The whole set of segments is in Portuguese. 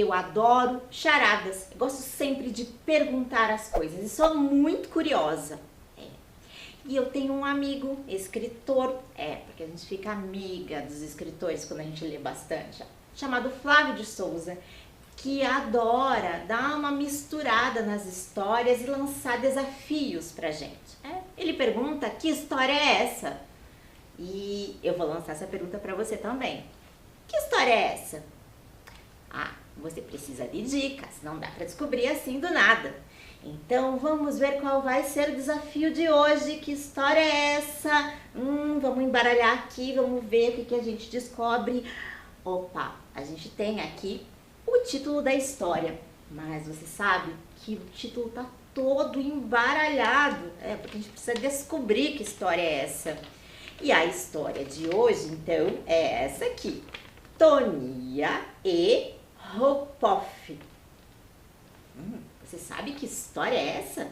eu adoro charadas. Eu gosto sempre de perguntar as coisas e sou muito curiosa. E eu tenho um amigo, escritor, porque a gente fica amiga dos escritores quando a gente lê bastante, chamado Flávio de Souza, que adora dar uma misturada nas histórias e lançar desafios pra gente. Ele pergunta: que história é essa? E eu vou lançar essa pergunta pra você também. Que história é essa? Você precisa de dicas, não dá pra descobrir assim do nada. Então vamos ver qual vai ser o desafio de hoje. Que história é essa? Vamos embaralhar aqui, vamos ver o que a gente descobre. Opa, a gente tem aqui o título da história, mas você sabe que o título tá todo embaralhado, porque a gente precisa descobrir que história é essa. E a história de hoje, então, é essa aqui: Tonia e Ropoff. Você sabe que história é essa?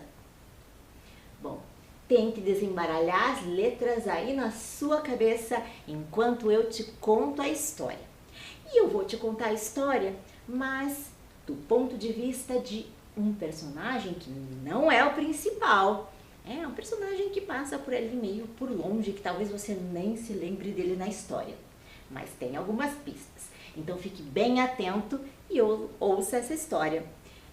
Bom, tente desembaralhar as letras aí na sua cabeça enquanto eu te conto a história. E eu vou te contar a história, mas do ponto de vista de um personagem que não é o principal. É um personagem que passa por ali meio por longe, que talvez você nem se lembre dele na história. Mas tem algumas pistas. Então fique bem atento e ouça essa história.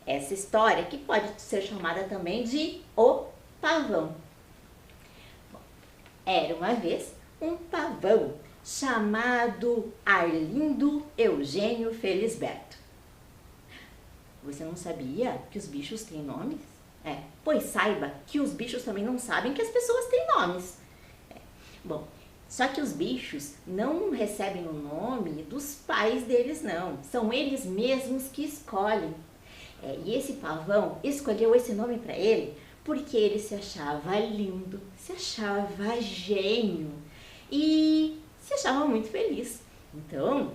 Essa história que pode ser chamada também de O Pavão. Bom, era uma vez um pavão chamado Arlindo Eugênio Felisberto. Você não sabia que os bichos têm nomes? Pois saiba que os bichos também não sabem que as pessoas têm nomes. Bom, só que os bichos não recebem o nome dos pais deles, não. São eles mesmos que escolhem. E esse pavão escolheu esse nome para ele porque ele se achava lindo, se achava gênio e se achava muito feliz. Então,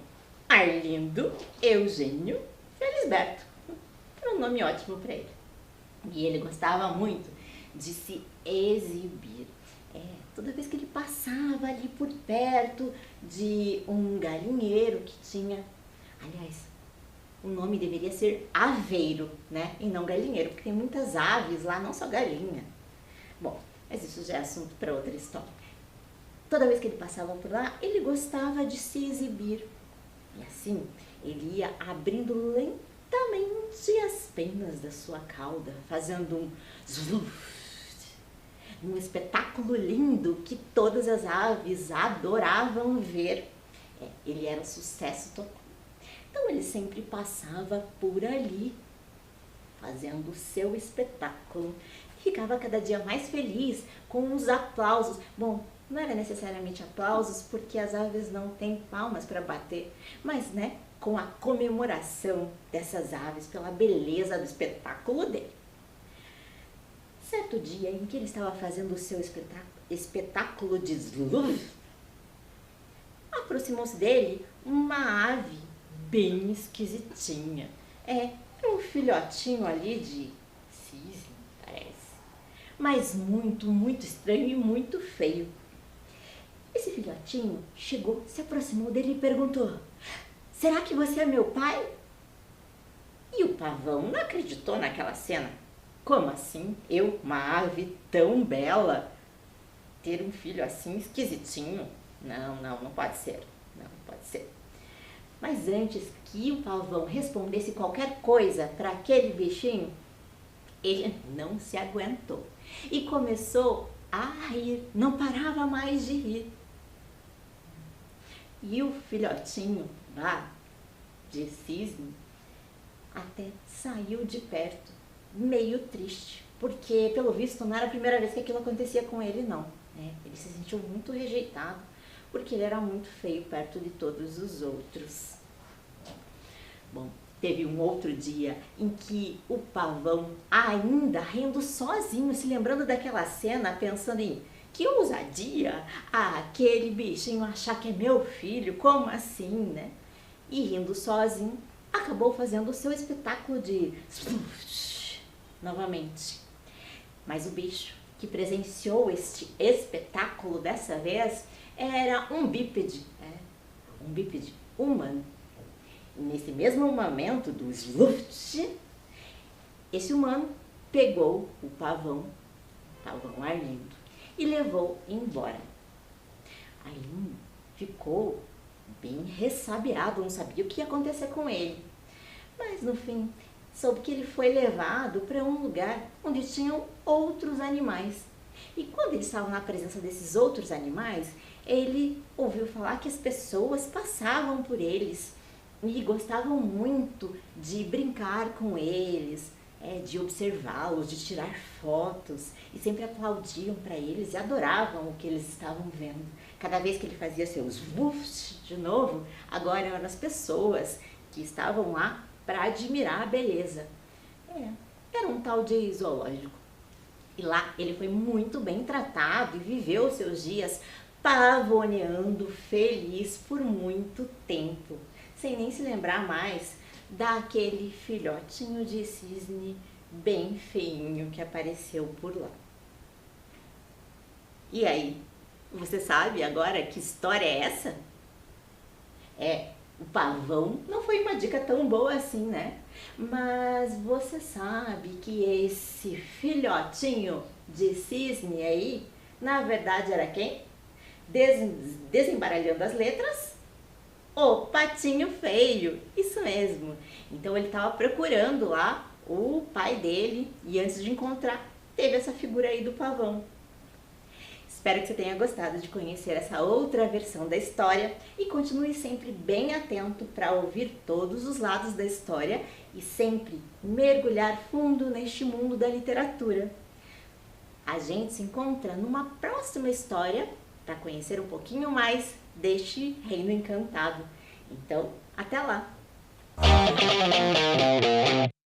Arlindo Eugênio Felisberto era um nome ótimo para ele. E ele gostava muito de se exibir. Toda vez que ele passava ali por perto de um galinheiro que tinha, aliás, o nome deveria ser aveiro, né? E não galinheiro, porque tem muitas aves lá, não só galinha. Bom, mas isso já é assunto para outra história. Toda vez que ele passava por lá, ele gostava de se exibir. E assim, ele ia abrindo lentamente as penas da sua cauda, fazendo um um espetáculo lindo que todas as aves adoravam ver. Ele era um sucesso total. Então ele sempre passava por ali, fazendo o seu espetáculo. Ficava cada dia mais feliz com os aplausos. Bom, não era necessariamente aplausos, porque as aves não têm palmas para bater, mas com a comemoração dessas aves pela beleza do espetáculo dele. Certo dia em que ele estava fazendo o seu espetáculo de sluf, aproximou-se dele uma ave bem esquisitinha. Era um filhotinho ali de cisne, parece. Mas muito, muito estranho e muito feio. Esse filhotinho chegou, se aproximou dele e perguntou: será que você é meu pai? E o pavão não acreditou naquela cena. Como assim? Eu, uma ave tão bela, ter um filho assim esquisitinho? Não pode ser. Não pode ser. Mas antes que o pavão respondesse qualquer coisa para aquele bichinho, ele não se aguentou e começou a rir, não parava mais de rir. E o filhotinho lá de cisne até saiu de perto, meio triste, porque pelo visto não era a primeira vez que aquilo acontecia com ele, não. Ele se sentiu muito rejeitado, porque ele era muito feio perto de todos os outros. Bom, teve um outro dia em que o pavão, ainda rindo sozinho, se lembrando daquela cena, pensando em: que ousadia, aquele bichinho achar que é meu filho, como assim, né? E rindo sozinho, acabou fazendo o seu espetáculo de novamente. Mas o bicho que presenciou este espetáculo dessa vez era um bípede humano. nesse mesmo momento do sluft, esse humano pegou o pavão Arlindo, e levou embora. Arlindo ficou bem ressabiado, não sabia o que ia acontecer com ele. Mas no fim, soube que ele foi levado para um lugar onde tinham outros animais. E quando ele estava na presença desses outros animais, ele ouviu falar que as pessoas passavam por eles e gostavam muito de brincar com eles, de observá-los, de tirar fotos, e sempre aplaudiam para eles e adoravam o que eles estavam vendo. Cada vez que ele fazia seus woofs de novo, agora eram as pessoas que estavam lá para admirar a beleza. Era um tal de zoológico. E lá ele foi muito bem tratado e viveu seus dias pavoneando feliz por muito tempo, sem nem se lembrar mais daquele filhotinho de cisne bem feinho que apareceu por lá. E aí, você sabe agora que história é essa? O pavão não foi uma dica tão boa assim, né? Mas você sabe que esse filhotinho de cisne aí, na verdade era quem? Desembaralhando as letras, o patinho feio, isso mesmo. Então ele estava procurando lá o pai dele e antes de encontrar, teve essa figura aí do pavão. Espero que você tenha gostado de conhecer essa outra versão da história e continue sempre bem atento para ouvir todos os lados da história e sempre mergulhar fundo neste mundo da literatura. A gente se encontra numa próxima história para conhecer um pouquinho mais deste reino encantado. Então, até lá!